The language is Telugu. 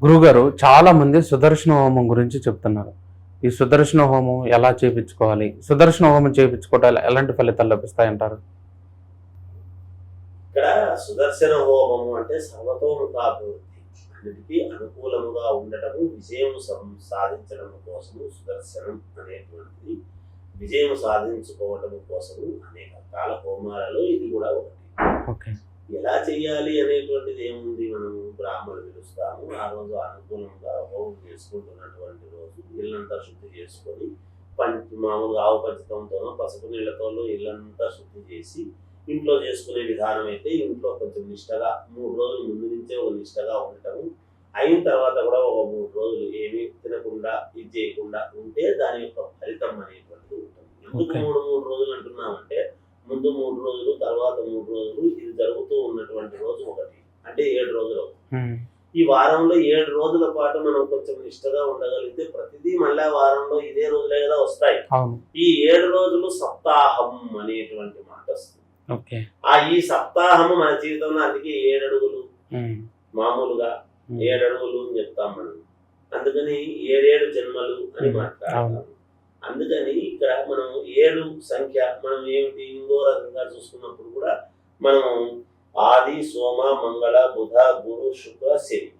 గురుగారు చాలా మంది సుదర్శన హోమం గురించి చెప్తున్నారు. ఈ సుదర్శన హోమం ఎలా చేపించుకోవాలి? సుదర్శన హోమం చేపించుకోవడం ఎలాంటి ఫలితాలు లభిస్తాయంటారు? ఇక్కడ సుదర్శన హోమము అంటే సర్వతోముఖాభివృద్ధి, అన్నిటికీ అనుకూలముగా ఉండటము, విజయం సాధించడం కోసము సుదర్శనం అనేటువంటిది. విజయం సాధించుకోవటం కోసము అనేక రకాల హోమాలలో ఇది కూడా ఒకటి. ఓకే. ఎలా చేయాలి అనేటువంటిది ఏముంది, మనము బ్రాహ్మణులు పిలుస్తాము. ఆ రోజు అనుకూలంగా హోమం చేసుకుంటున్నటువంటి రోజు ఇల్లంతా శుద్ధి చేసుకొని మామూలుగా ఆవు పంచకంతోనో పసుపు నీళ్లతోనో ఇల్లంతా శుద్ధి చేసి ఇంట్లో చేసుకునే విధానం అయితే ఇంట్లో కొంచెం నిష్టగా 3 రోజుల ముందు నుంచే ఒక నిష్టగా ఉండటము, అయిన తర్వాత కూడా ఒక 3 రోజులు ఏమీ తినకుండా ఇది చేయకుండా ఉంటే దాని యొక్క ఫలితం అనేటువంటిది ఉంటుంది. ఎందుకు 3 రోజులు అంటున్నామంటే, ముందు 3 రోజులు, తర్వాత 3 రోజులు ఇది జరుగుతూ ఉన్నటువంటి రోజు ఒకటి, అంటే 7 రోజులు. ఈ వారంలో 7 రోజుల పాటు మనం కొంచెం నిష్టగా ఉండగలిగితే ప్రతిదీ మళ్ళా వారంలో ఇదే రోజులే కదా వస్తాయి. ఈ 7 రోజులు సప్తాహం అనేటువంటి మాట వస్తుంది. ఈ సప్తాహము మన జీవితంలో అందుకే 7 అడుగులు, మామూలుగా 7 అడుగులు అని చెప్తాం మనం. అందుకని 7 జన్మలు అని మాట్లాడతాం. అందుకని ఇక్కడ మనం 7 సంఖ్య మనం ఏమిటి ఇంకో రకంగా చూసుకున్నప్పుడు కూడా మనం ఆది, సోమ, మంగళ, బుధ, గురు, శుక్ర, శని